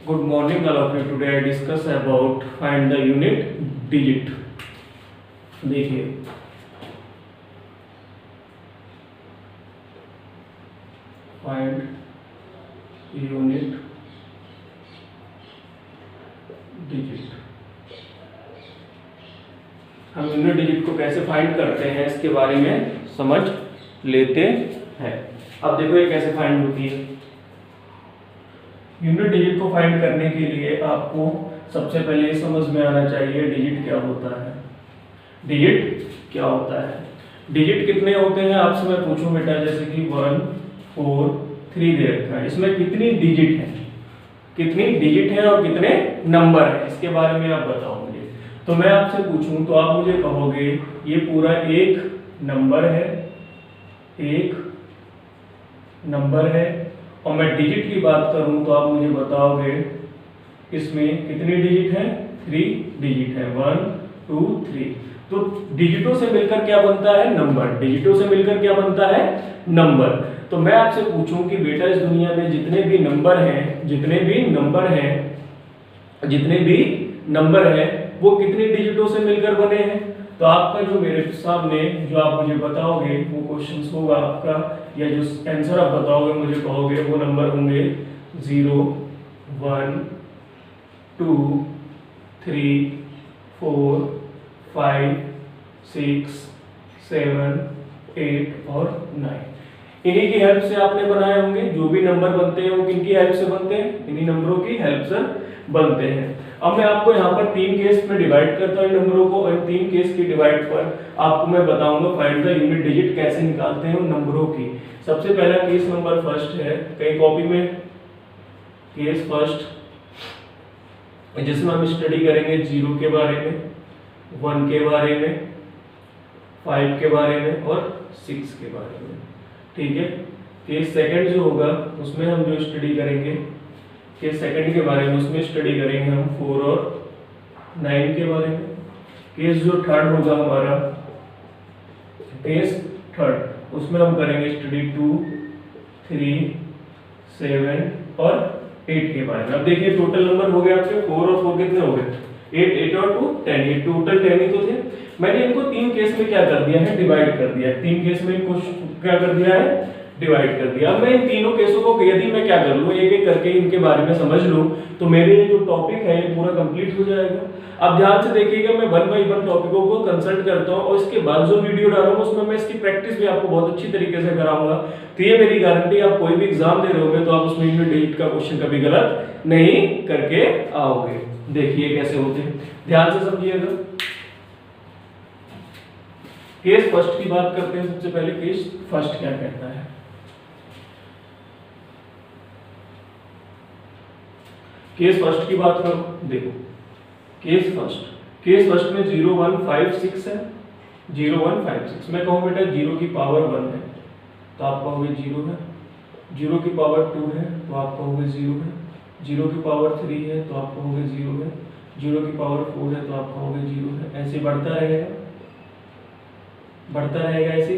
Good morning, all of you. Today I discuss about find the unit digit. देखिए find unit digit. हम unit digit को कैसे find करते हैं इसके बारे में समझ लेते हैं। अब देखो ये कैसे फाइंड होती है। यूनिट डिजिट को फाइंड करने के लिए आपको सबसे पहले ये समझ में आना चाहिए डिजिट क्या होता है। डिजिट क्या होता है, डिजिट कितने होते हैं आपसे मैं पूछूं बेटा, जैसे कि 1 4 3 दे रखा है, इसमें कितनी डिजिट है, कितनी डिजिट है और कितने नंबर है, इसके बारे में आप बताओ मुझे। तो मैं आपसे पूछूं तो आप मुझे कहोगे ये पूरा एक नंबर है, एक नंबर है, और मैं डिजिट की बात करूं तो आप मुझे बताओगे इसमें कितनी डिजिट है, 3 डिजिट है, 1 2 3। तो डिजिटों से मिलकर क्या बनता है, नंबर। डिजिटों से मिलकर क्या बनता है, नंबर। तो मैं आपसे पूछूं कि बेटा इस दुनिया में जितने भी नंबर हैं, जितने भी नंबर हैं वो कितनी डिजिटों से मिलकर बने हैं। तो आपका जो मेरे सामने जो आप मुझे बताओगे वो क्वेश्चन होगा आपका, या जो आंसर आप बताओगे मुझे कहोगे वो नंबर होंगे 0 1 2 3 4 5 6 7 8 और 9। इन्हीं की हेल्प से आपने बनाए होंगे। जो भी नंबर बनते हैं वो किनकी हेल्प से बनते हैं, इन्हीं नंबरों की हेल्प से बनते हैं। अब मैं आपको यहाँ पर 3 केस में डिवाइड करता हूँ नंबरों को, और 3 केस की डिवाइड पर आपको मैं बताऊंगा फाइंड द यूनिट डिजिट कैसे निकालते हैं उन नंबरों की। सबसे पहला केस नंबर फर्स्ट है, कहीं कॉपी में केस फर्स्ट, जिसमें हम स्टडी करेंगे 0 के बारे में, 1 के बारे में, 5 के बारे में और 6 के बारे में। ठीक है। केस सेकंड जो होगा उसमें हम जो स्टडी करेंगे, केस सेकंड के बारे में उसमें स्टडी करेंगे हम 4 और 9 के बारे में। केस जो थर्ड होगा हमारा, केस थर्ड, उसमें हम करेंगे स्टडी 2 3 7 और 8 के बारे में। अब देखिए टोटल नंबर हो गए आपके 4 और 4 कितने हो गए, 8 8 और 2 10, ये टोटल 10 ही तो थे। मैंने इनको 3 केस में क्या कर दिया है, डिवाइड कर दिया है। 3 केस में इनको क्या कर दिया है, डिवाइड कर दिया। अब मैं इन तीनों केसों को यदि मैं क्या कर लूं, एक एक करके इनके बारे में समझ लूं, तो मेरे जो टॉपिक है ये पूरा कंप्लीट हो जाएगा। अब ध्यान से देखिएगा, मैं 1 बाय 1 टॉपिकों को कंसल्ट करता हूं, और इसके बाद जो वीडियो डालूंगा उसमें मैं इसकी प्रैक्टिस भी आपको बहुत अच्छी तरीके से कराऊंगा। तो ये मेरी गारंटी, आप कोई भी एग्जाम दे रहे होगे तो आप उसमें यूनिट डिजिट का क्वेश्चन कभी गलत नहीं करके आओगे। देखिए कैसे होते हैं, ध्यान से समझिएगा। केस फर्स्ट की बात करते हैं। सबसे पहले केस फर्स्ट क्या कहता है, केस फर्स्ट की बात करो। देखो केस फर्स्ट में 0 1 5 6 है, 0 1 5 6। मैं कहूँ बेटा 0 की पावर 1 है तो आप कहोगे 0 है, 0 की पावर 2 है तो आप कहोगे 0 है, 0 की पावर 3 है तो आप कहोगे 0 है, 0 की पावर 4 है तो आप कहोगे 0 है। ऐसे बढ़ता रहेगा, बढ़ता रहेगा ऐसे।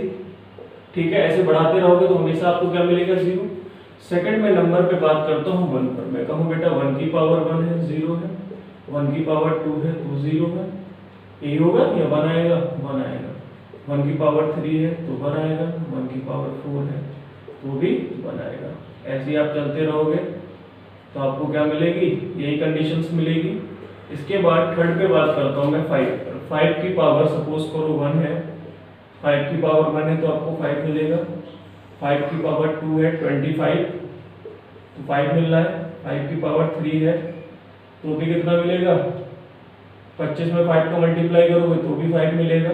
ठीक है, ऐसे बढ़ाते रहोगे तो हमेशा आपको क्या मिलेगा, 0। सेकंड में नंबर पे बात करता हूँ 1 पर। मैं कहूँ बेटा 1 की पावर 1 है 0 है, 1 की पावर 2 है तो 0 है, ये होगा या 1 आएगा, 1 आएगा। 1 की पावर 3 है तो 1 आएगा, 1 की पावर 4 है तो भी 1 आएगा। ऐसे ही आप चलते रहोगे तो आपको क्या मिलेगी, यही कंडीशंस मिलेगी। इसके बाद थर्ड पे बात करता हूँ मैं 5 पर। 5 की पावर सपोज करो 1 है, 5 की पावर 1 है तो आपको 5 मिलेगा। 5 की पावर 2 है 25 तो 5 मिल रहा है। 5 की पावर 3 है तो भी कितना मिलेगा, 25 में 5 को मल्टीप्लाई करोगे तो भी 5 मिलेगा।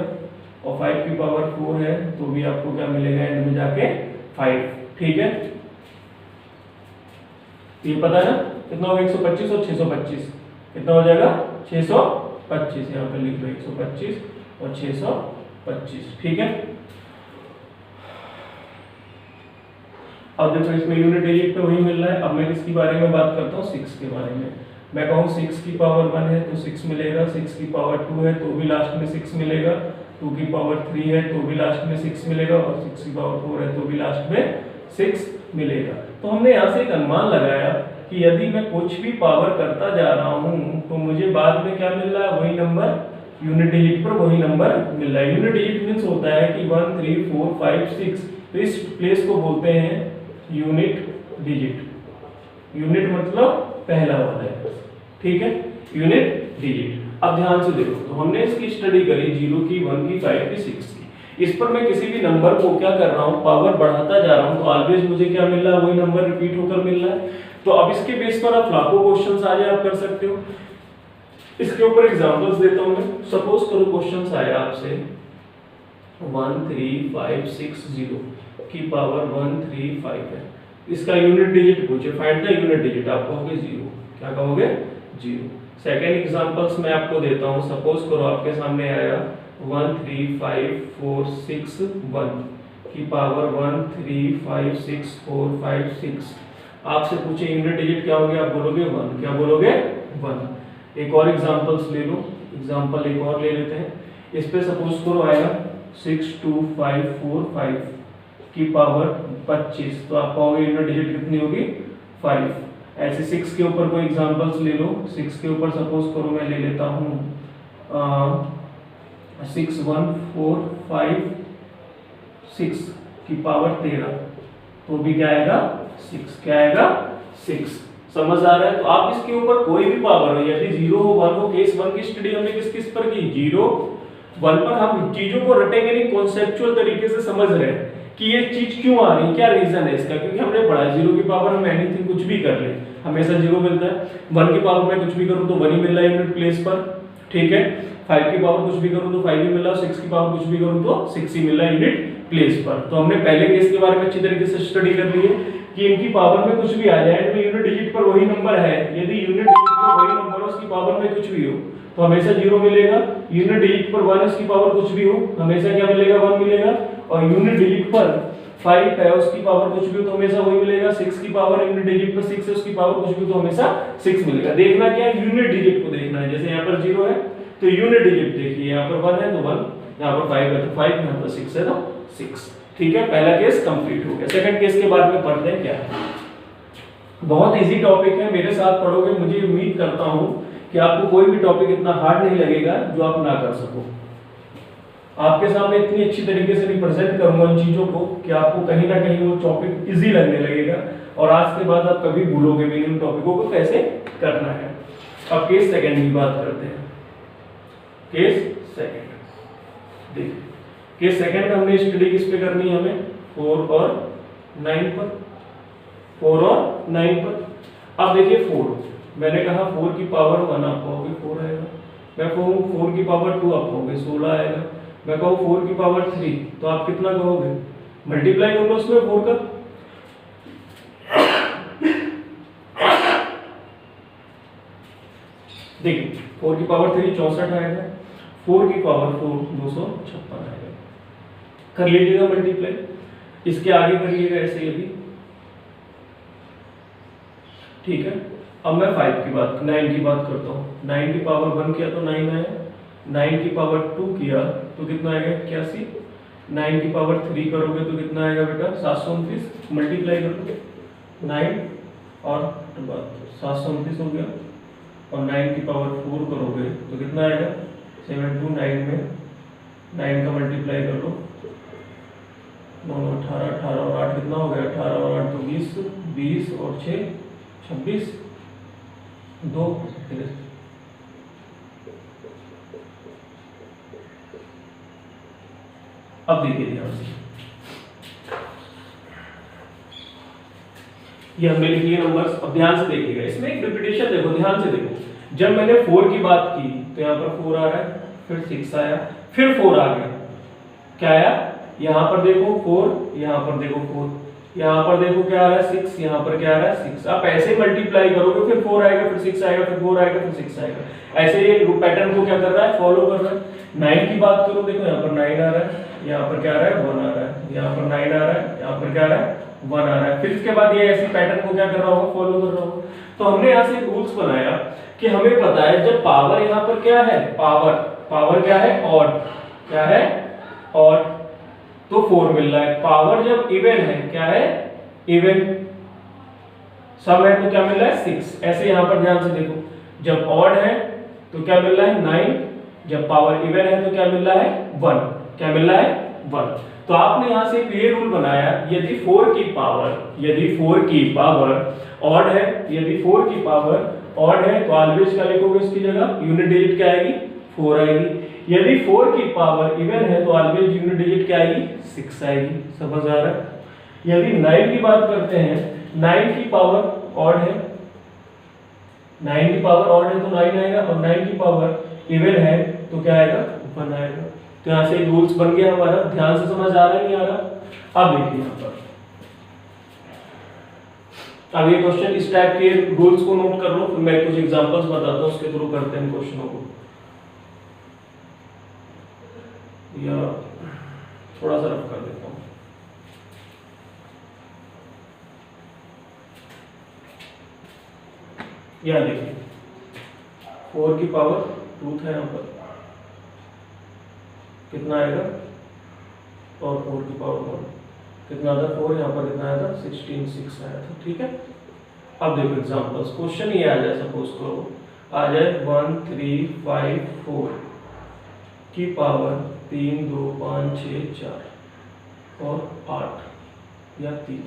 और 5 की पावर 4 है तो भी आपको क्या मिलेगा, एंड में जाके 5। ठीक है, ये पता है ना कितना होगा, 125 और 625 कितना हो जाएगा, 625। यहाँ पे लिख लो 125 और 625। ठीक है। अब देखो इसमें यूनिट डिजिट पे वही मिल रहा है। अब मैं किसके बारे में बात करता हूँ, 6 के बारे में। मैं कहूँ 6 की पावर 1 है तो 6 मिलेगा, 6 की पावर 2 है तो भी लास्ट में 6 मिलेगा, 2 की पावर 3 है तो भी लास्ट में 6 मिलेगा, और 6 की पावर 4 है तो भी लास्ट में 6 मिलेगा। तो हमने यहाँ से एक अनुमान लगाया कि यदि मैं कुछ भी पावर करता जा रहा हूं तो मुझे बाद में क्या मिल रहा है, वही नंबर, यूनिट डिजिट पर वही नंबर मिल रहा है। यूनिट डिजिट मींस होता है कि 1 3 4 5 6, तो इस प्लेस को बोलते हैं यूनिट डिजिट। यूनिट मतलब पहला वाला है, ठीक है, यूनिट डिजिट। अब ध्यान से देखो, तो हमने इसकी स्टडी करी 0 की, 1 की, 5 की, 6 की। इस पर मैं किसी भी नंबर को क्या कर रहा हूँ, पावर बढ़ाता जा रहा हूँ, तो ऑलवेज मुझे क्या मिल रहा है, वही नंबर रिपीट होकर मिल रहा है। तो अब इसके बेस पर आप लाखों क्वेश्चंस आ जाए आप कर सकते हो। इसके ऊपर एग्जांपल्स देता हूं मैं। सपोज करो क्वेश्चंस आया आपसे 1 3 5 6 0 की पावर 1 3 5 है, इसका यूनिट डिजिट पूछे, फाइंड द यूनिट डिजिट, आप कहोगे 0। क्या कहोगे? 0। सेकेंड एग्जांपल्स मैं आपको देता हूं। सपोज करो आपके सामने आया 1 3 5 4 6 1 की पावर 1 3 5 6 4 5 6, आपसे पूछे यूनिट डिजिट क्या होगा, आप बोलोगे 1। क्या बोलोगे? 1। एक और एग्जांपल्स ले लो, एग्जांपल एक और ले लेते हैं। इस पे सपोज करो आएगा 6 2 5 4 5 की पावर 25, तो आप कहोगे यूनिट डिजिट कितनी होगी? 5। ऐसे 6 के ऊपर कोई एग्जांपल्स ले लो। 6 के ऊपर सपोज करो मैं ले लेता हूँ 6 1 4 5 6 की पावर 13, तो भी क्या आएगा? 6। क्या आएगा? 6। समझ आ रहा है? तो आप इसके ऊपर कोई भी पावर हो, यदि 0 हो 1 हो, केस 1 की स्टडी हमने किस किस पर की? 0 1 पर हम चीजों को रटेंगे नहीं, कॉन्सेप्चुअल तरीके से समझ रहे हैं कि ये चीज क्यों आ रही है, क्या रीजन है इसका, क्योंकि हमने पढ़ा 0 की पावर हम एनीथिंग कुछ भी कर ले हमेशा 0 मिलता है। 1 की पावर में कुछ भी करूं तो 1 ही मिल रहा है यूनिट प्लेस पर, ठीक है। 5 की पावर कुछ भी करूं तो 5 ही मिल रहा है, 6 की पावर कुछ भी करूं तो 6 ही मिल रहा है यूनिट प्लेस पर। तो हमने पहले केस के बारे में अच्छी तरीके से स्टडी कर ली है कि इनकी पावर में कुछ भी आ जाए, इनमें यूनिट डिजिट पर वही नंबर है, यदि यूनिट डिजिट पर वही नंबर हो, उसकी पावर में कुछ भी हो तो हमेशा 0 मिलेगा। यूनिट डिजिट पर 1 उसकी पावर कुछ भी हो, हमेशा क्या मिलेगा? 1 मिलेगा। और यूनिट डिजिट पर 5 है, उसकी पावर कुछ भी हो तो हमेशा वही मिलेगा। 6 की पावर यूनिट डिजिट पर 6 है, उसकी पावर कुछ भी हो तो हमेशा 6 मिलेगा। देखना क्या है? यूनिट डिजिट को देखना है। जैसे यहाँ पर 0 है तो यूनिट डिजिट देखिए, यहाँ पर 1 है तो 1, यहाँ पर 5 है तो 5, यहाँ पर 6 है तो 6, ठीक है। पहला केस कंप्लीट हो गया। सेकंड केस के बाद में पढ़ते हैं क्या है। बहुत इजी टॉपिक है, मेरे साथ पढ़ोगे, मुझे उम्मीद करता हूं कि आपको कोई भी टॉपिक इतना हार्ड नहीं लगेगा जो आप ना कर सको। आपके सामने इतनी अच्छी तरीके से रिप्रेजेंट करूंगा उन चीजों को कि आपको कहीं ना कहीं वो टॉपिक इजी लगने लगेगा और आज के बाद आप कभी भूलोगे भी इन टॉपिकों को कैसे करना है। अब केस सेकंड की बात करते हैं। केस सेकंड देखिए, केस सेकंड हमने स्टडी किस पे करनी है? हमें 4 और 9 पर, 4 और 9 पर। अब देखिए 4, मैंने कहा 4 की पावर 1 आप कहोगे 4 आएगा। मैं कहूँ 4 की पावर 2 आप कहोगे 16 आएगा। मैं कहूँ 4 की पावर 3 तो आप कितना कहोगे? मल्टीप्लाई कर लो उसमें 4 का। देखिए 4 की पावर 3 64 आएगा, 4 की पावर 4 256 आएगा। कर लीजिएगा मल्टीप्लाई, इसके आगे करिएगा ऐसे ही भी, ठीक है। अब मैं 5 की बात 9 की बात करता हूँ। 9 की पावर 1 किया तो 9 आया, 9 की पावर 2 किया तो कितना आएगा? 81। 9 की पावर 3 करोगे तो कितना आएगा बेटा? 729। मल्टीप्लाई करोगे 9 और 729 हो गया, और 9 की पावर 4 करोगे तो कितना आएगा? 729 में 9 का मल्टीप्लाई कर लो, 9 18, 18 और 8 कितना हो गया? 18 और 8 तो 20, 20 और 6 26, 2। अब देखिए ध्यान से, ये हमने लिख लिए नंबर्स। अब ध्यान से देखिएगा, इसमें एक रिपीटेशन देखो, ध्यान से देखो। जब मैंने 4 की बात की तो यहाँ पर 4 आ रहा है, फिर 6 आया, फिर 4 आ गया। क्या आया? यहाँ पर देखो 4, यहाँ पर देखो 4, यहाँ पर देखो क्या आ रहा है? 6, यहाँ पर क्या आ रहा है? 6। आप ऐसे मल्टीप्लाई करोगे, फिर 4 आएगा, फिर 6 आएगा, फिर 4 आएगा, फिर 6 आएगा। ऐसे ये पैटर्न को क्या कर रहा है? फॉलो कर रहा है। 9 की बात करो, देखो यहाँ पर 9 आ रहा है, यहाँ पर क्या आ रहा है? 1 आ रहा है, यहाँ पर 9 आ रहा है, यहाँ पर क्या आ रहा है? 1 आ रहा है। फिर इसके बाद ये ऐसी पैटर्न को क्या कर रहा होगा? फॉलो कर रहा होगा। तो हमने यहाँ से रूल्स बनाया कि हमें पता है जब पावर यहाँ पर क्या है? पावर क्या है? ऑड। क्या है? ऑड, तो 4 मिल रहा है। पावर जब इवन है, क्या है? इवन। सम है तो क्या मिल रहा है 6। ऐसे यहाँ पर ध्यान से देखो, जब ऑड है तो क्या मिल रहा है 9, जब पावर इवन है तो क्या मिल रहा है 1। क्या मिल रहा है 1। तो आपने यहाँ से ये रूल बनाया, यदि 4 की पावर ऑड है, यदि 4 की पावर ऑड है तो ऑलवेज क्या लिखोगे उसकी जगह, यूनिट डिजिट क्या आएगी 4 आएगी। यदि 4 की पावर इवन है तो ऑलवेज यूनिट डिजिट क्या आएगी 6 आएगी। समझ आ रहा है। यदि 9 की बात करते हैं, 9 की पावर ऑड है, 9 की पावर ऑड है तो 9 आएगा, और 9 की पावर इवन है तो क्या आएगा 1 आएगा। तो यहाँ से रूल्स बन गया हमारा। ध्यान से समझ आ रहा है नहीं आ रहा। अब देखिए यहाँ पर, अब ये क्वेश्चन इस टाइप के रूल्स को नोट कर लो, फिर मैं कुछ एग्जांपल्स बताता हूँ, उसके थ्रू करते हैं क्वेश्चनों को। या थोड़ा सा रफ कर देता हूँ। यहाँ देखिए 4 की पावर 2 था यहाँ पर, कितना आएगा, और 4 की पावर 1 कितना था 4, यहाँ पर कितना आया था 16, 6 आया था। ठीक है। अब देखो एग्जांपल्स, क्वेश्चन ये आ जाए, सपोज करो आ जाए 1 3 5 4 की पावर 3 2 5 6 4 और 8 या 3,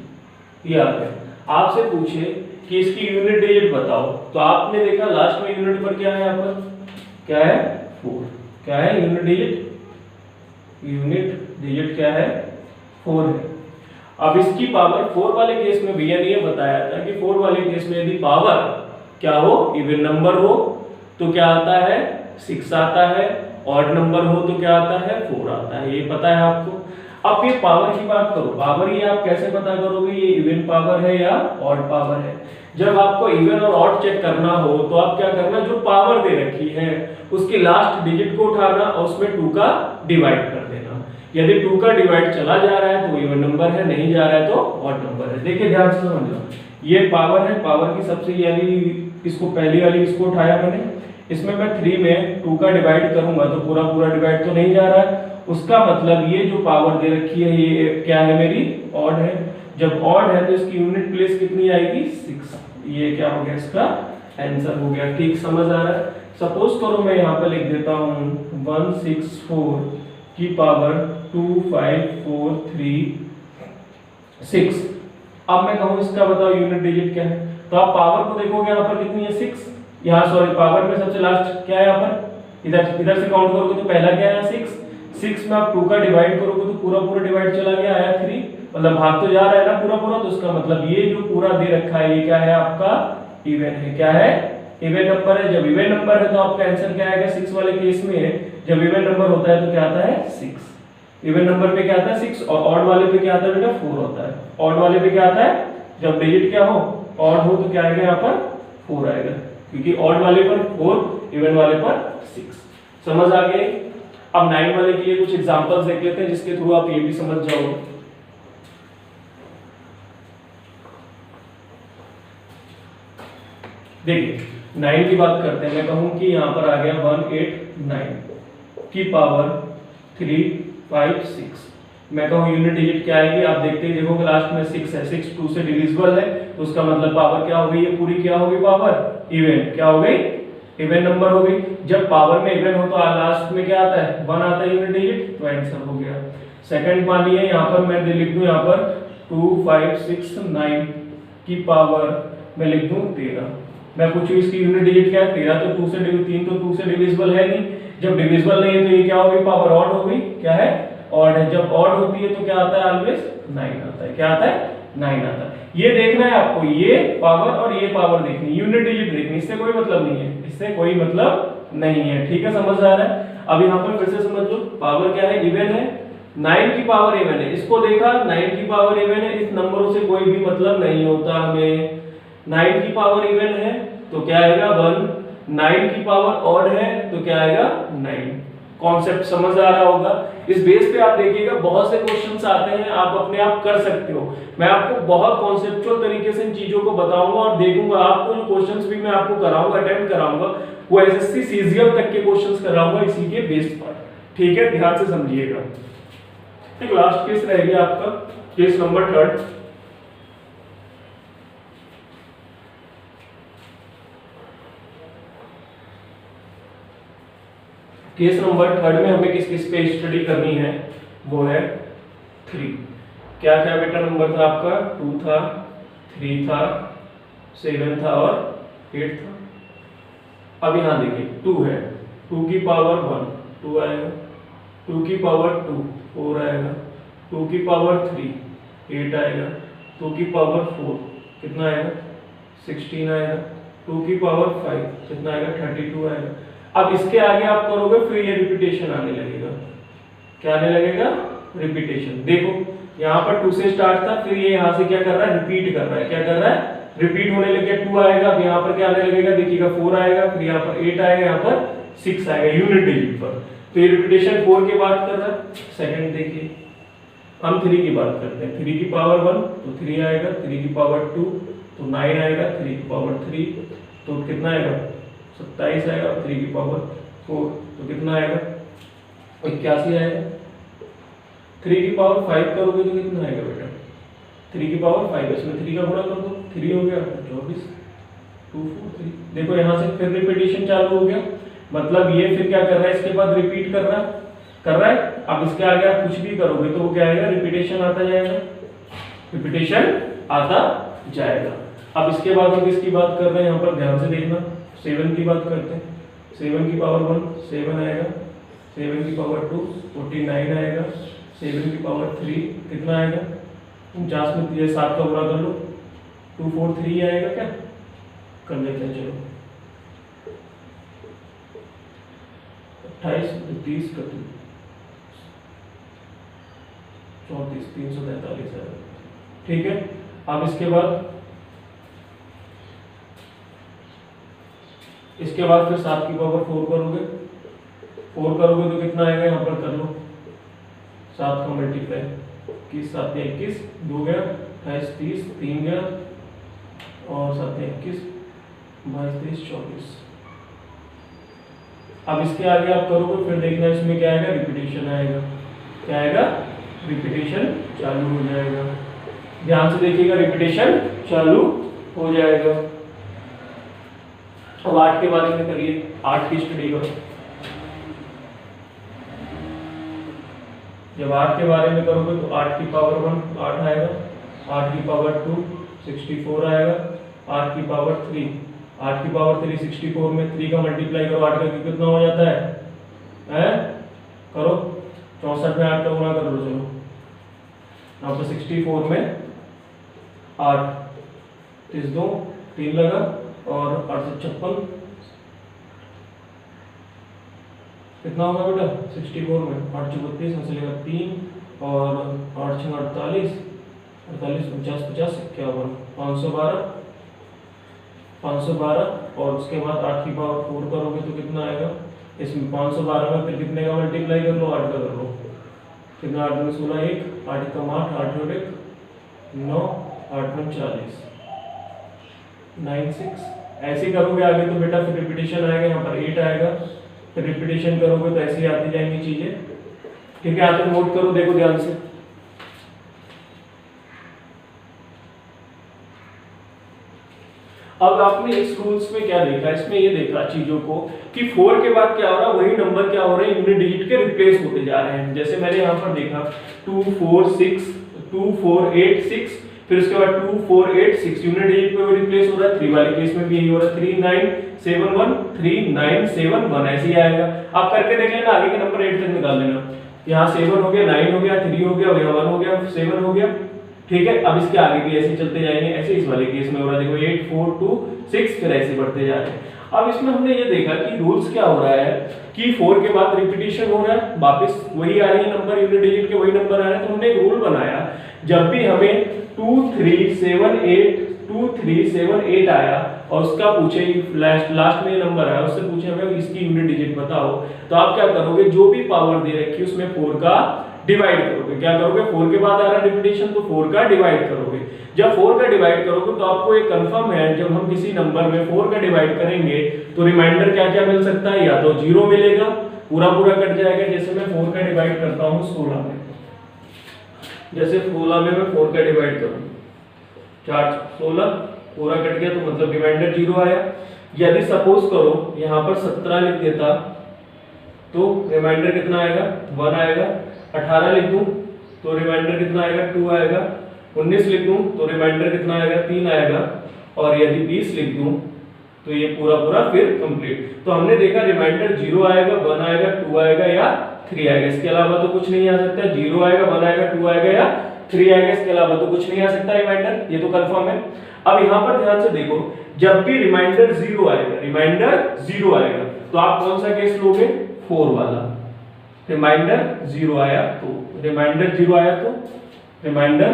ये आ गया। आपसे पूछे कि इसकी यूनिट डिजिट बताओ, तो आपने देखा लास्ट में यूनिट पर क्या है, यहाँ पर क्या है 4, क्या है यूनिट डिजिट क्या है 4 है। अब इसकी पावर 4 वाले केस में भैया ने ये बताया था कि 4 वाले केस में यदि पावर क्या हो, इवन नंबर हो तो क्या आता है 6 आता है, ऑड नंबर हो तो क्या आता है 4 आता है, ये पता है आपको। अब ये पावर की बात करो, पावर ये आप कैसे पता करोगे ये इवन पावर है या ऑड पावर है। जब आपको इवन और ऑड चेक करना हो तो आप क्या करना, जो पावर दे रखी है उसकी लास्ट डिजिट को उठाना और उसमें 2 का डिवाइड कर देना। यदि 2 का डिवाइड चला जा रहा है तो इवन नंबर है, नहीं जा रहा है तो ऑड नंबर है। देखिए ध्यान से समझो, ये पावर है, पावर की सबसे यानी इसको पहली वाली इसको उठाया मैंने, इसमें मैं 3 में 2 का डिवाइड करूंगा तो पूरा डिवाइड तो नहीं जा रहा है, उसका मतलब ये जो पावर दे रखी है ये क्या है मेरी ऑड है। जब ऑड है तो इसकी यूनिट प्लेस कितनी आएगी 6, ये क्या हो गया इसका आंसर हो गया। ठीक समझ आ रहा है। सपोज करो मैं यहाँ पे लिख देता हूँ 164 की पावर 2 5 4 3 6। अब मैं कहूँ इसका बताओ यूनिट डिजिट क्या है, तो आप पावर को देखोगे यहाँ पर कितनी है 6, यहाँ सॉरी पावर में सबसे लास्ट क्या है यहाँ पर, इधर से काउंट करोगे तो पहला क्या है 6 में आप 2 का डिवाइड करोगे तो पूरा डिवाइड चला गया, आया 3, मतलब भाग तो जा रहा है ना पूरा, तो इसका मतलब ये जो पूरा दे रखा है ये क्या है आपका इवन है। क्या है इवन नंबर है। जब इवन नंबर है तो आपका आंसर क्या आएगा 6 वाले केस में, जब इवन नंबर होता है तो क्या आता है 6। इवन नंबर पे क्या आता है 6, और ऑड वाले पे क्या आता है बेटा 4 होता है। ऑड वाले पे क्या आता है, जब डिजिट क्या हो ऑड हो तो क्या आएगा यहाँ पर 4 आएगा, क्योंकि ऑड वाले पर 4 इवन वाले पर 6। समझ आ गई। अब 9 वाले के लिए कुछ एग्जांपल्स देख लेते हैं जिसके थ्रू आप ये भी समझ जाओगे। देखिए 9 की बात करते हैं, मैं कहूं कि यहाँ पर आ गया 189 की पावर 3 5 6। मैं कहूं यूनिट डिजिट क्या आएगी, आप देखते ही देखोगे लास्ट में 6 है, 6 2 से डिविजिबल है तो उसका मतलब पावर क्या हो गई, ये पूरी क्या हो गई पावर इवन, क्या हो गई इवन नंबर हो गई। जब पावर में इवन हो तो लास्ट में क्या आता है 1 आता है यूनिट डिजिट, तो आंसर हो गया। सेकंड मानिए यहाँ पर मैं लिख दूं यहाँ पर 2 5 6 9 की पावर मैं लिख दूं 13। मैं पूछूं इसकी यूनिट डिजिट क्या है 13, तो 2 से 3 तो 2 से डिविजिबल है नहीं, जब डिविजिबल नहीं है तो ये क्या हो गई पावर ऑड हो गई, क्या है ऑड है। जब ऑड होती है तो क्या आता है ऑलवेज 9 आता है, क्या आता है 9 आता है। ये देखना है आपको, ये पावर और ये पावर देखनी, यूनिट डिजिट देखनी, इससे कोई मतलब नहीं है, इससे कोई मतलब नहीं है। ठीक है समझ आ रहा है। अब यहाँ पर फिर से समझ लो, पावर क्या है इवन है, 9 की पावर इवन है, इसको देखा 9 की पावर इवन है, इस नंबरों से कोई भी मतलब नहीं होता हमें। 9 की पावर इवन है तो क्या आएगा 1, 9 की पावर ऑड है तो क्या आएगा 9। कॉन्सेप्ट समझ आ रहा होगा। इस बेस पे आप देखिएगा बहुत से क्वेश्चंस आते हैं, आप अपने आप कर सकते हो। मैं आपको बहुत कॉन्सेप्चुअल तरीके से इन चीजों को बताऊंगा और देखूंगा आपको जो क्वेश्चंस भी मैं आपको कराऊंगा, अटेम्प्ट कराऊंगा, वो एसएससी सीजीएल तक के क्वेश्चंस कराऊंगा इसी के बेस पर। ठीक है, ध्यान से समझिएगा। एक लास्ट केस रहेगा आपका, case number 3। Case number third में हमें किस किस पे स्टडी करनी है, वो है 3। क्या क्या बेटा नंबर था आपका, 2 था, 3 था, 7 था और 8 था। अब यहाँ देखिए 2 है, 2 की पावर 1 2 आएगा, 2 की पावर 2 4 आएगा, 2 की पावर 3 8 आएगा, 2 की पावर 4 कितना आएगा 16 आएगा, 2 की पावर 5 कितना आएगा 32 आएगा। अब इसके आगे आप करोगे फिर ये रिपीटेशन आने लगेगा। क्या आने लगेगा, रिपीटेशन। देखो यहाँ पर 2 से स्टार्ट था, फिर ये यहाँ से क्या कर रहा है, रिपीट कर रहा है। क्या कर रहा है, रिपीट होने लग गया। 2 आएगा, अब यहाँ पर क्या आने लगेगा, देखिएगा 4 आएगा, फिर यहाँ पर 8 आएगा, यहाँ पर 6 आएगा यूनिट डिजिट पर। तो ये रिपीटेशन 4 की बात कर रहा है। सेकंड देखिए, हम 3 की बात करते हैं। 3 की पावर 1 तो 3 आएगा, 3 की पावर 2 तो 9 आएगा, 3 की पावर 3 तो कितना आएगा 27 आएगा, 3 की पावर 4 तो कितना आएगा 81 आएगा। 3 की पावर 5 करोगे तो कितना आएगा बेटा, 3 की पावर 5 इसमें 3 का गुणा कर दो, 3 हो गया 24 2 4 3। देखो यहाँ से फिर रिपीटेशन चालू हो गया, मतलब ये फिर क्या कर रहा है, इसके बाद रिपीट कर रहा है। अब इसके आगे आप कुछ भी करोगे तो वो क्या आएगा, रिपीटेशन आता जाएगा, रिपीटेशन आता जाएगा। अब इसके बाद हम किसकी बात कर रहे हैं, यहाँ पर ध्यान से देखना, 7 की बात करते हैं। 7 की पावर 1 7 आएगा, 7 की पावर 2 49 आएगा, 7 की पावर 3 कितना आएगा 49 में 7 का गुणा कर लो 243 आएगा। क्या कर लेते हैं, चलो 28 30 का 34 343 आएगा। ठीक है, अब इसके बाद फिर 7 की पावर 4 करोगे तो कितना आएगा, यहाँ पर कर लो 7 का मल्टीप्लाई 21 7 21 2 गया 28 30 3 गया और 7 21 22 23 24। अब इसके आगे आप करोगे फिर देखना इसमें क्या आएगा, रिपीटेशन आएगा। क्या आएगा, रिपीटेशन चालू हो जाएगा। ध्यान से देखिएगा, रिपीटेशन चालू हो जाएगा। अब 8 के बारे में करिए, 8 की स्टडी करो। जब 8 के बारे में करोगे तो 8 की पावर 1 8 आएगा, 8 की पावर 2 64 आएगा, 8 की पावर 3 8 की पावर 3 64 में 3 का मल्टीप्लाई करो 8 का कितना हो जाता है करो 64 में 8 का गुणा कर लो। चलो यहाँ पर 64 में 8 3 2 3 लगा और 8 से 56 कितना होगा बेटा 64 में 8 से 32 हंसलेगा 3 और 8 से 48 48 50 50 51 512 और उसके बाद 8 की पावर 4 करोगे तो कितना आएगा, इसमें 512 में फिर कितने का मल्टीप्लाई कर लो 8 का कर लो, कितना 8 में 16 1 8 कम 8 8 और 1 9 8 में 40 96। ऐसे करोगे आगे तो बेटा फिर रिपीटेशन आएगा, यहाँ पर 8 आएगा, फिर रिपीटेशन करोगे तो ऐसे ही आती जाएंगी चीजें। ठीक है, आप नोट करो, देखो ध्यान से। अब आपने इस रूल्स में क्या देखा, इसमें ये देखा चीजों को कि 4 के बाद क्या हो रहा है, वही नंबर क्या हो रहे हैं, यूनिट डिजिट के रिप्लेस होते जा रहे हैं। जैसे मैंने यहाँ पर देखा 2 4 6 2 4 8 6, फिर उसके बाद 2 4 8 6 यूनिट डिजिट पे रिप्लेस हो रहा है। 3 वाले केस में भी यही हो रहा है, 3 9 7 1 3 9 7 1 ऐसे ही आएगा। आप करके देख लेना, आगे के नंबर 8 तक निकाल लेना। यहाँ 7 हो गया, 9 हो गया, 3 हो गया, यहाँ 1 हो गया, 7 हो गया। ठीक है, अब इसके आगे भी ऐसे चलते जाएंगे, ऐसे इस वाले केस में हो रहा है, देखो 8 4 2 6 फिर ऐसे बढ़ते जा रहे हैं। अब इसमें हमने ये देखा कि रूल्स क्या हो रहा है कि 4 के बाद रिपीटेशन हो रहा है, वापस वही आ रही है नंबर, यूनिट डिजिट के वही नंबर आ रहे हैं। तो हमने एक रूल बनाया, जब भी हमें 2 3 7 8 2 3 7 8 आया और उसका पूछे लास्ट में नंबर आया, उससे पूछे हमें इसकी यूनिट डिजिट बताओ, तो आप क्या करोगे, जो भी पावर दे रखी है उसमें 4 का डिवाइड करोगे। क्या करोगे, 4 के बाद आ रहा है रिपीटेशन तो 4 का डिवाइड करोगे। जब 4 का डिवाइड करोगे तो आपको एक कंफर्म है, जब हम किसी नंबर में 4 का डिवाइड करेंगे तो रिमाइंडर क्या क्या मिल सकता है, या तो 0 मिलेगा, पूरा पूरा कट जाएगा। जैसे मैं 4 का डिवाइड करता हूँ 16 में, जैसे 16 में मैं 4 का डिवाइड करूँ 4 16 पूरा कट गया तो मतलब रिमाइंडर 0 आया। यदि सपोज करो यहाँ पर 17 लिख देता तो रिमाइंडर कितना आएगा 1 आएगा। 18 लिख दूं तो रिमाइंडर कितना आएगा 2 आएगा। 19 लिख दूं तो रिमाइंडर कितना आएगा 3 आएगा। और यदि 20 लिख दूं तो ये पूरा पूरा फिर कंप्लीट। तो हमने देखा रिमाइंडर 0 आएगा, 1 आएगा, 2 आएगा या 3 आएगा, इसके अलावा तो कुछ नहीं आ सकता। 0 आएगा, 1 आएगा, 2 आएगा या 3 आएगा, इसके अलावा तो कुछ नहीं आ सकता रिमाइंडर, ये तो कंफर्म है। अब यहाँ पर ध्यान से देखो, जब भी रिमाइंडर 0 आएगा, रिमाइंडर 0 आएगा तो आप कौन सा केस लोगे 4 वाला। रिमाइंडर 0 आया तो रिमाइंडर 0 आया तो रिमाइंडर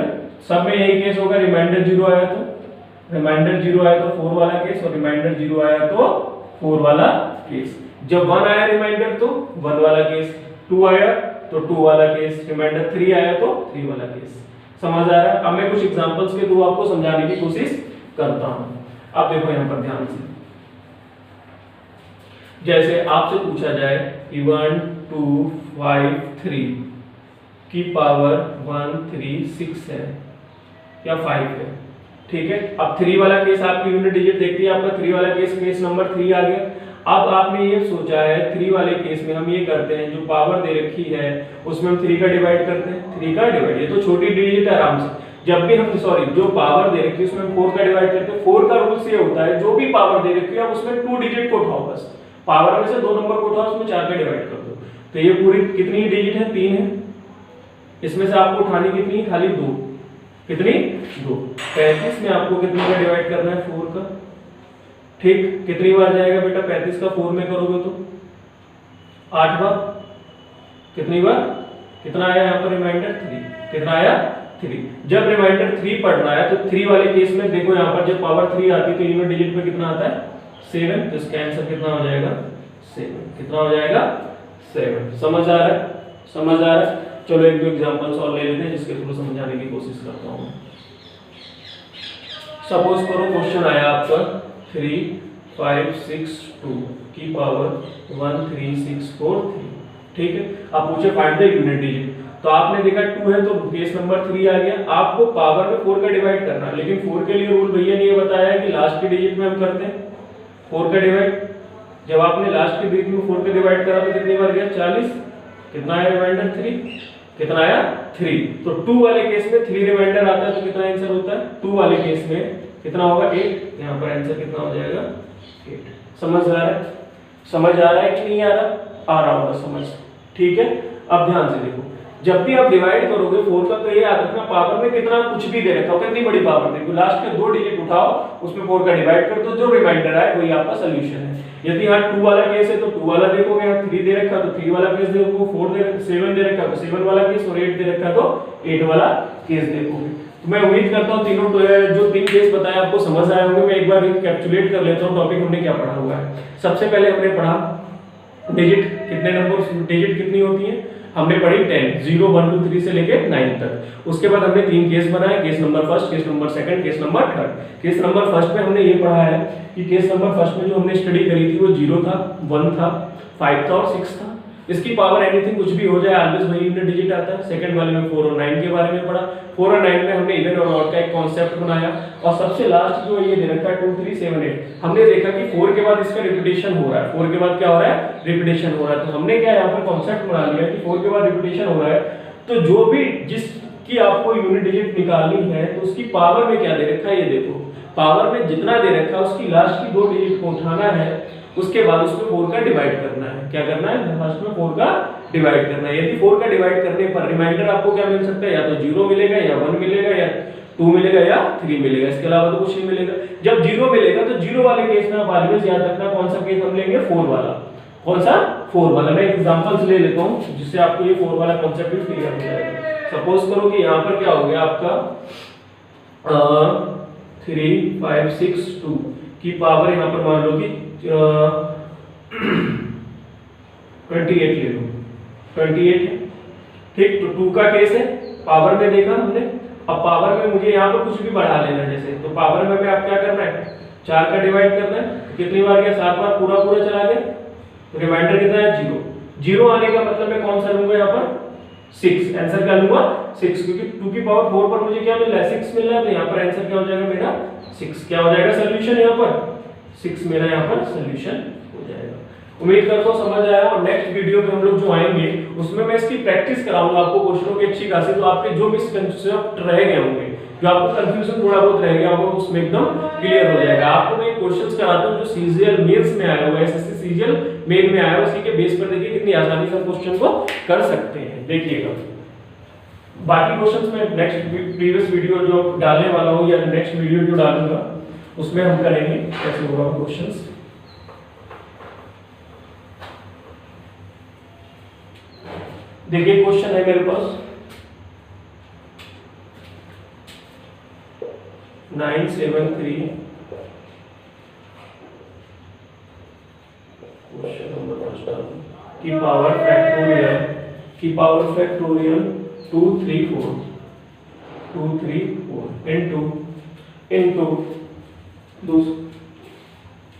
सब में यही केस होगा। रिमाइंडर 0 आया तो रिमाइंडर 0 आया तो 4 वाला केस, और रिमाइंडर 0 आया तो 4 वाला केस। जब 1 आया रिमाइंडर तो 1 वाला केस, 2 आया तो 2 वाला केस, रिमाइंडर 3 आया तो 3 वाला केस। समझ आ रहा है? अब मैं कुछ एग्जांपल्स के थ्रू आपको समझाने की कोशिश करता हूं। अब देखो यहां पर ध्यान से, जैसे आपसे पूछा जाए कि 1 2 5 3 की पावर 1 3 6 है या 5 है, ठीक है। अब 3 वाला केस आपकी यूनिट डिजिट देखती है, आपका 3 वाला केस नंबर 3 आ गया। अब आपने ये सोचा है 3 वाले केस में हम ये करते हैं, जो पावर दे रखी है उसमें हम 3 का डिवाइड करते हैं। 3 का डिवाइड, ये तो छोटी डिजिट है आराम से। जब भी हम जो पावर दे रखी है उसमें हम 4 का डिवाइड करते हैं। 4 का रूल्स ये होता है, जो भी पावर दे रखी है आप उसमें 2 डिजिट को उठाओ, बस पावर में से 2 नंबर को उठाओ, उसमें 4 का डिवाइड कर दो। तो ये पूरी कितनी डिजिट है 3 है, इसमें से आपको उठानी कितनी, खाली 2। कितनी 2। 35 में आपको कितने का डिवाइड करना है 4 का, ठीक। कितनी बार जाएगा बेटा 35 का 4 में करोगे तो 8 बार। कितनी बार, कितना आया यहाँ पर रिमाइंडर 3, कितना आया 3। जब रिमाइंडर 3 पढ़ना है तो 3 वाले केस में देखो यहाँ पर जब पावर 3 आती है तो यूनिट डिजिट पे कितना आता है 7, तो इसका आंसर कितना हो जाएगा 7। कितना हो जाएगा 7। समझ आ रहा है? समझ आ रहा है? चलो एक दो एग्जांपल्स और ले लेते हैं जिसके थ्रू समझाने की कोशिश करता हूँ। सपोज करो क्वेश्चन आया आपका 3 5 6 2 की पावर 1 3 6 4 3, ठीक है। अब पूछे फाइंड द यूनिट डिजिट, तो आपने देखा 2 है तो केस नंबर 3 आ गया। आपको पावर में 4 का डिवाइड करना है, लेकिन 4 के लिए रूल भैया ने ये बताया कि लास्ट की डिजिट में हम करते हैं 4 का डिवाइड। जब आपने लास्ट की डिजिट में 4 का डिवाइड करा तो कितनी बार गया 40। कितना आया रिमाइंडर 3, कितना आया 3। तो 2 वाले केस में 3 रिमाइंडर आता है तो कितना आंसर होता है 2 वाले केस में कितना होगा 8। यहाँ पर आंसर कितना हो जाएगा 8। समझ आ रहा है? समझ आ रहा है कि नहीं आ रहा? आ रहा होगा समझ, ठीक है। अब ध्यान से देखो, जब भी आप डिवाइड करोगे 4 का तो ये याद रखना पावर में कितना कुछ भी दे रखा हो, कितनी बड़ी पावर देखो, लास्ट के 2 डिजिट उठाओ उसमें 4 का डिवाइड कर दो, जो रिमाइंडर आए वही आपका सॉल्यूशन है। यदि यहाँ 2 वाला केस है तो 2 वाला देखोगे, यहाँ 3 दे रखा तो 3 वाला केस देखोगे, 4 दे रखा 7 दे रखा तो 7 वाला केस, और 8 दे रखा तो 8 वाला केस देखोगे। तो मैं उम्मीद करता हूँ तीनों जो 3 केस बताए आपको समझ आए होंगे। मैं एक बार कैप्चुलेट कर लेता हूँ टॉपिक हमने क्या पढ़ा हुआ है। सबसे पहले हमने पढ़ा डिजिट कितने नंबर, डिजिट कितनी होती है, हमने पढ़ी 10 0 1 2 3 से लेके 9 तक। उसके बाद हमने 3 केस बनाए, case number first, case number second, case number third. Case number first में हमने ये पढ़ा है कि केस नंबर फर्स्ट में जो हमने स्टडी करी थी वो 0 था, 1 था, 5 था और 6 था। इसकी पावर एनीथिंग कुछ भी हो जाए ऑलवेज वही यूनिट डिजिट आता है। सेकंड वाले में 4 और 9 के बारे में पढ़ा। 4 और 9 में हमने इवन और ऑड का एक कॉन्सेप्ट बनाया, और सबसे लास्ट जो ये दे रखा है 2 3 7 8, हमने देखा कि 4 के बाद इसका रिपीटेशन हो रहा है। 4 के बाद क्या हो रहा है, रिपीटेशन हो रहा है। तो हमने क्या यहाँ पर कॉन्सेप्ट बना लिया कि 4 के बाद रिपीटेशन हो रहा है तो जो भी जिसकी आपको यूनिट डिजिट निकालनी है तो उसकी पावर में क्या दे रखा है, ये देखो पावर में जितना दे रखा है उसकी लास्ट की 2 डिजिट को उठाना है, उसके बाद उसमें 4 का डिवाइड करना है। क्या करना है, लास्ट में 4 का डिवाइड करना है। यदि 4 का डिवाइड करने पर रिमाइंडर आपको क्या मिल सकता है, या तो 0 मिलेगा या 1 मिलेगा या 2 मिलेगा या 3 मिलेगा, इसके अलावा तो कुछ नहीं मिलेगा। जब 0 मिलेगा तो 0 वाले केस में आप ऑलवेज याद रखना कौन सा केस हम लेंगे, 4 वाला। कौन सा, 4 वाला। मैं एग्जांपल्स ले लेता हूं जिससे आपको ये 4 वाला कांसेप्ट भी क्लियर हो जाएगा। सपोज करो कि यहाँ पर क्या हो गया आपका 3 5 6 2 की पावर यहाँ पर मान लो कि 28 ले लो, 28 है, ठीक। तो 2 का केस है, पावर में देखा हमने। अब पावर में मुझे यहाँ पर कुछ भी बढ़ा लेना है, जैसे तो पावर में आप क्या करना है, 4 का डिवाइड करना है। कितनी बार गया, 7 बार पूरा पूरा चला गया। तो रिमाइंडर कितना है 0। 0 आने का मतलब मैं कौन सा लूंगा यहाँ पर 6, आंसर क्या लूंगा 6, क्योंकि 2 की पावर 4 पर मुझे क्या मिल रहा है 6 मिल रहा है। तो यहाँ पर आंसर क्या हो जाएगा मेरा 6। क्या हो जाएगा सोल्यूशन, यहाँ पर 6 मेरा यहाँ पर सोल्यूशन हो जाएगा। उम्मीद करता हूँ समझ आया। और नेक्स्ट वीडियो में हम लोग जो आएंगे उसमें मैं इसकी प्रैक्टिस कराऊंगा आपको क्वेश्चनों की अच्छी खासी, तो आपके जो मिसकंसेप्ट रह गए होंगे, जो आपको कंफ्यूजन थोड़ा बहुत रह गया होगा, उसमें एकदम क्लियर हो जाएगा। आपको मैं क्वेश्चंस कराता हूँ जो सीजीएल मेंस में आया हुआ है, एसएससी सीजीएल मेन में आया हुआ है, उसी के बेस पर देखिए कितनी आसानी से क्वेश्चन को कर सकते हैं। देखिएगा बाकी क्वेश्चंस में नेक्स्ट प्रीवियस वीडियो जो डालने वाला हूँ या नेक्स्ट वीडियो जो डालूंगा उसमें हम करेंगे कैसे होगा क्वेश्चंस। देखिए क्वेश्चन है मेरे पास 973, क्वेश्चन नंबर फर्स्ट की पावर फैक्टोरियल 234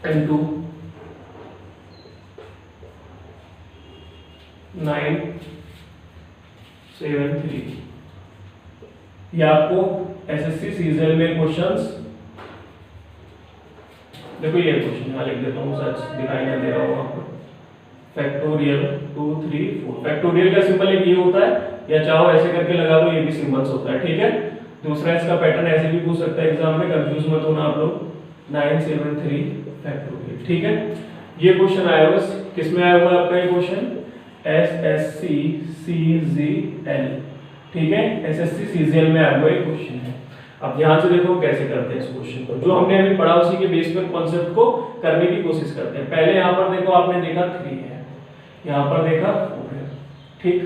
into 973। ये आपको एसएससी सीजीएल में क्वेश्चंस, देखो ये क्वेश्चन यहाँ लिख देता हूँ, सच दिखाई ना दे रहा हूँ आपको। फैक्टोरियल 234, फैक्टोरियल का सिंबल एक ये होता है, या चाहो ऐसे करके लगा दो, ये भी सिंबल्स होता है, ठीक है। दूसरा इसका पैटर्न ऐसे भी पूछ सकता है एग्जाम में, कंफ्यूज मत होना आप लोग। 973 फैक्टोरियल, ठीक है। ये क्वेश्चन आया हुआ किस में आया हुआ है आपका ये क्वेश्चन? एसएससी सीजीएल, ठीक है, एसएससी सीजीएल में आया हुआ एक क्वेश्चन है। अब ध्यान से देखो कैसे करते हैं इस क्वेश्चन को, जो हमने अभी पढ़ा उसी के बेस पर कॉन्सेप्ट को करने की कोशिश करते हैं। पहले यहाँ पर देखो, आपने देखा 3 है, यहाँ पर देखा 4 है, ठीक।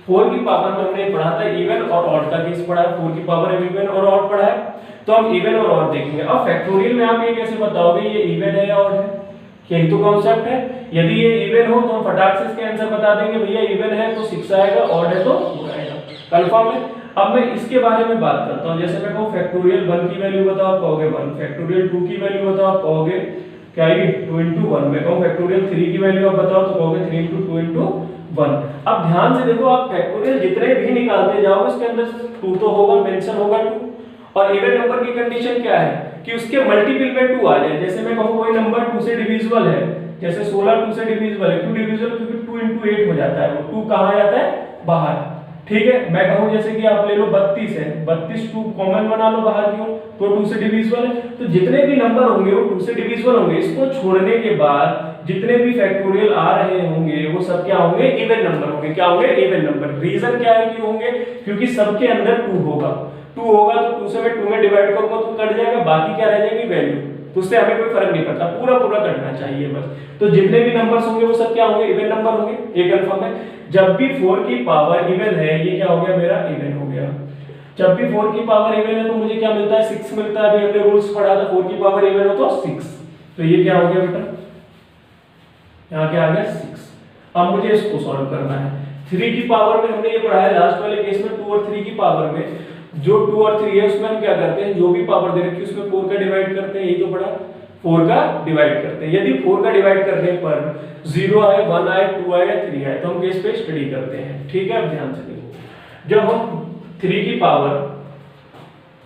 4 की पावर में हमने पढ़ा था इवन और ऑड का केस पढ़ा है, 4 की पावर में इवन और ऑड पढ़ा है, तो हम इवन और ऑड देखेंगे। अब फैक्टोरियल में आप ये कैसे बताओगे ये इवन है या ऑड है? यही तो कॉन्सेप्ट है। यदि ये इवन हो तो हम फटाक से इसके आंसर बता देंगे, भैया इवन है तो 6 आएगा, ऑड है तो 4 आएगा, कंफर्म है। अब मैं इसके बारे में बात करता हूं, जैसे मैं कहूं फैक्टोरियल 1 की वैल्यू बताओ, आप कहोगे 1, फैक्टोरियल 2 की वैल्यू बताओ, आप कहोगे क्या आएगी 2 into 1, मैं कहूं फैक्टोरियल 3 की वैल्यू आप बताओ तो कहोगे 3 into 2 into 1। अब ध्यान से देखो, आप फैक्टोरियल जितने भी निकालते जाओगे उसके अंदर 2 तो होगा, मेंशन होगा 2, और इवन नंबर की कंडीशन क्या है कि उसके मल्टीपल में 2 आ जाए। जैसे मैं कहूं कोई नंबर 2 से डिविजिबल है, जैसे 16 2 से डिविजिबल है, क्यों डिविजिबल? क्योंकि 2 into 8 हो जाता है, वो 2 कहां जाता है? बाहर, ठीक है। मैं कहूं जैसे कि आप ले लो 32 है, 32 2 कॉमन बना लो बाहर, क्यों? तो 2 से डिविजिबल है। तो जितने भी नंबर होंगे वो 2 से डिविजिबल होंगे। इसको छोड़ने के बाद जितने भी फैक्टोरियल आ रहे होंगे वो सब क्या होंगे? इवन नंबर होंगे। क्या होंगे? Even number. रीजन क्या है क्यों होंगे? क्योंकि सबके अंदर 2 होगा, 2 होगा तो 2 से मैं 2 में डिवाइड करूंगा तो कट जाएगा, बाकी क्या रह जाएगी? वैल्यू। तो उससे हमें कोई फर्क नहीं पड़ता, पूरा पूरा कटना चाहिए बस। तो जितने भी नंबर्स होंगे वो सब क्या होंगे? इवन नंबर होंगे, ये कंफर्म है। जब भी 4 की पावर इवन है, ये क्या हो गया मेरा? इवन हो गया। जब भी 4 की पावर इवन है तो मुझे क्या मिलता है? 6 मिलता है। अभी हमने रूल्स पढ़ा था 4 की पावर इवन हो तो 6, तो ये क्या हो गया बेटा? यहाँ क्या आ गया? 6। अब मुझे इसको सॉल्व करना है। 3 की पावर में हमने ये पढ़ा है लास्ट वाले केस में, 2 और 3 की पावर में जो 2 और 3 है उसमें हम क्या करते हैं? जो भी पावर दे रखी है उसमें 4 का डिवाइड करते हैं, यही तो पढ़ा, 4 का डिवाइड करते हैं। यदि 4 का डिवाइड करने पर 0 आए, 1 आए, 2 आए या 3 आए तो हम केस पे स्टडी करते हैं, ठीक है। अब ध्यान से देखो, जब हम 3 की पावर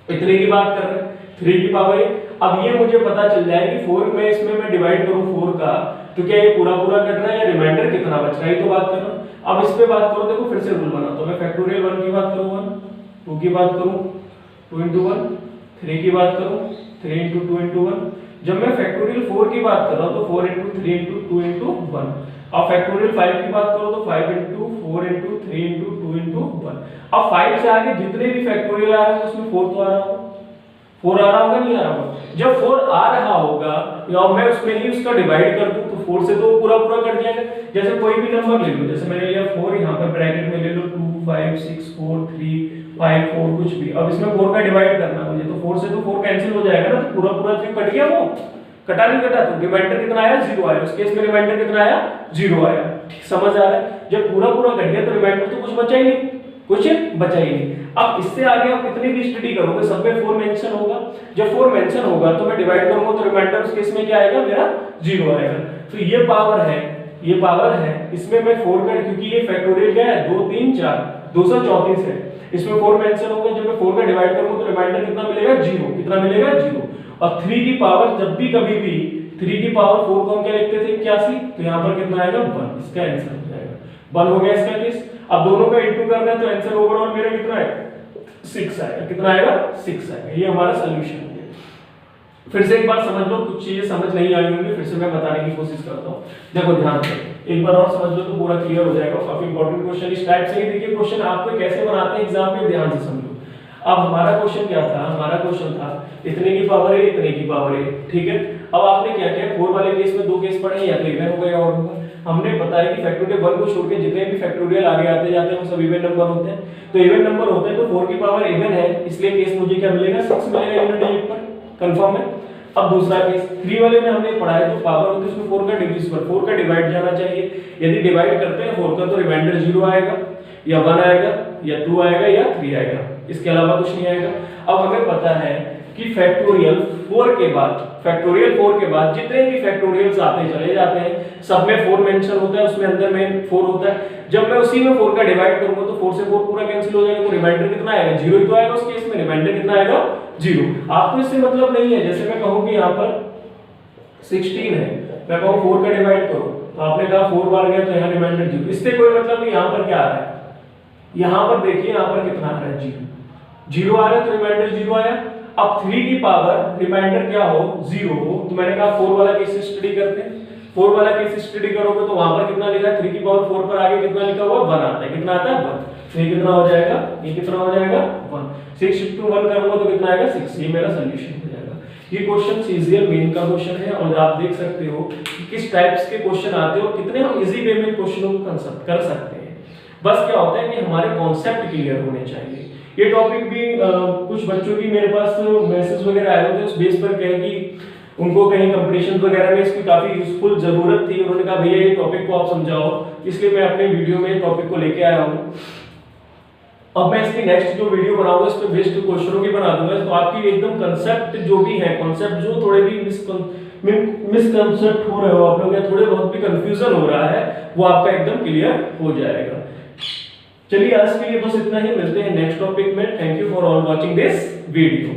इतने की बात कर रहे हैं, 3 की पावर है, अब ये मुझे पता चल जाए कि 4 में इसमें मैं डिवाइड करूं 4 का, तो क्या ये पूरा पूरा कट रहा है या रिमाइंडर कितना बच रहा है, ये तो बात कर रहा हूं। अब इस पे बात करो, देखो फिर से रूल बना, तो मैं फैक्टोरियल 1 की बात करूं 1, 2 की बात करूं 2 into 1, 3 की बात करूं 3 into 2 into 1। जब मैं फैक्टोरियल 4 की बात कर रहा हूं तो 4 into 3 into 2 into 1। अब फैक्टोरियल 5 की बात करो तो 5 into 4 into 3 into 2 into 1। अब 5 से आगे जितने भी फैक्टोरियल आ रहे हैं उसमें 4 तो आ रहा होगा, 4 आ रहा होगा, नहीं आ रहा होगा? जब 4 आ रहा होगा या मैं उसमें ही उसका डिवाइड कर दूं तो 4 से तो पूरा पूरा कट जाएगा। जैसे कोई भी नंबर ले लो, जैसे मैंने लिया 4, यहाँ पर ब्रैकेट में ले लो 2 5 6 4 3 5 4 कुछ भी। अब इसमें 4 का डिवाइड करना है मुझे, तो 4 से तो 4 कैंसिल हो जाएगा ना, तो पूरा पूरा 3 कट गया, वो कटा नहीं कटा, तो रिमाइंडर कितना आया? 0 आया। उस केस में रिमाइंडर कितना आया? 0 आया। ठीक, समझ आ रहा है? जब पूरा पूरा कट गया तो रिमाइंडर तो कुछ बचा ही नहीं, कुछ बचा ही नहीं। अब इससे आगे आप कितनी भी स्टडी करोगे सब में 4 मेंशन होगा। जब 4 मेंशन होगा तो मैं डिवाइड करूंगा तो रिमाइंडर उस केस में क्या आएगा? मेरा 0 आएगा। तो ये पावर है, ये पावर है, इसमें मैं 4 का, क्योंकि ये फैक्टोरियल क्या है? 2 3 4 234 है, इसमें 4 मेंशन होगा। जब मैं 4 का डिवाइड करूंगा तो रिमाइंडर कितना मिलेगा? 0। कितना मिलेगा? 0। और 3 की पावर जब भी कभी भी 3 की पावर 4 को हम क्या लिखते थे 81, तो यहाँ पर कितना आएगा 1, इसका आंसर हो जाएगा 1 हो गया इसका केस। अब दोनों का इंटू करना है तो आंसर ओवरऑल मेरा कितना आएगा 6 आएगा, कितना आएगा 6 आएगा, ये हमारा सोल्यूशन है। फिर से एक बार समझ लो, कुछ चीजें समझ नहीं आई होंगी, फिर से मैं बताने की कोशिश करता हूँ। देखो ध्यान से एक बार और समझ लो तो पूरा क्लियर हो जाएगा। काफी इंपॉर्टेंट क्वेश्चन इस टाइप से ही देखिए, क्वेश्चन आपको कैसे बनाते हैं एग्जाम में, ध्यान से समझो। अब हमारा क्वेश्चन क्या था, हमारा क्वेश्चन था इतने की पावर है, इतने की पावर है, ठीक है। अब आपने क्या किया, 4 वाले केस में 2 केस पढ़े, या तो इवन हो गया और होगा। हमने पता है कि फैक्टोरियल 1 को छोड़ के जितने भी फैक्टोरियल आगे आते जाते हैं वो सब इवन नंबर होते हैं, तो इवन नंबर होते हैं तो 4 की पावर इवन है, इसलिए केस मुझे क्या मिलेगा 6 मिलेगा यूनिट डिजिट पर, कंफर्म है। अब दूसरा केस 3 वाले में हमने पढ़ा है जो पावर होती है उसमें 4 का डिविजिबल 4 का डिवाइड जाना चाहिए, यदि डिवाइड करते हैं 4 का तो रिमाइंडर 0 आएगा या 1 आएगा या 2 आएगा या 3 आएगा, इसके अलावा कुछ नहीं आएगा। अब हमें पता है कि फैक्टोरियल 4 के बाद जितने भी फैक्टोरियल्स आते चले जाते हैं सब में 4 मेंशन होता है, उसमें अंदर में 4 होता है। जब मैं उसी में 4 का डिवाइड करूंगा तो 4 से 4 पूरा कैंसिल हो जाएगा, तो रिमाइंडर कितना आएगा 0 ही तो आएगा उस केस में, रिमाइंडर कितना आएगा 0। आपको इससे मतलब नहीं है, जैसे मैं कहूं कि यहाँ पर 16 है, मैं कहूं 4 का डिवाइड करो, तो आपने कहा 4 बार गया तो यहाँ रिमाइंडर 0, इससे कोई मतलब नहीं। यहाँ पर क्या आ रहा है, यहाँ पर देखिए यहाँ पर कितना आ रहा है 0 आ रहा है, तो रिमाइंडर 0 आया। अब 3 की पावर रिमाइंडर क्या हो 0 हो, तो मैंने कहा 4 वाला केस स्टडी करते हैं। 4 वाला केस स्टडी करोगे तो वहां पर कितना लिखा है 3 की पावर 4 पर आगे कितना लिखा हुआ 1 आता है, कितना आता है 1, तो ये कितना हो जाएगा, ये कितना हो जाएगा 1। 6 into 1 करूंगा तो कितना आएगा 6, ये मेरा सॉल्यूशन हो जाएगा। ये क्वेश्चन सीजीएल मेन का क्वेश्चन है और आप देख सकते हो कि किस टाइप्स के क्वेश्चन आते हैं और कितने हम इजी वे में क्वेश्चनों को कंसेप्ट कर सकते हैं। बस क्या होता है कि हमारे कॉन्सेप्ट क्लियर होने चाहिए। ये टॉपिक भी कुछ बच्चों की मेरे पास मैसेज वगैरह आए होते हैं, उस बेस पर कहे कि उनको कहीं कंपटीशन वगैरह में इसकी काफी यूजफुल जरूरत थी, उन्होंने कहा भैया ये टॉपिक को आप समझाओ, इसलिए मैं अपने वीडियो में टॉपिक को लेके आया हूँ। अब मैं इसकी नेक्स्ट जो वीडियो बनाऊंगा इस पे बेस्ड क्वेश्चनों की बना दूंगा, तो आपकी एकदम कंसेप्ट जो भी है, कंसेप्ट जो थोड़े भी मिसकंसेप्ट हो रहे हो आप लोग या थोड़े बहुत भी कंफ्यूजन हो रहा है वो आपका एकदम क्लियर हो जाएगा। चलिए आज के लिए बस इतना ही, मिलते हैं नेक्स्ट टॉपिक में। Thank you for all watching this video.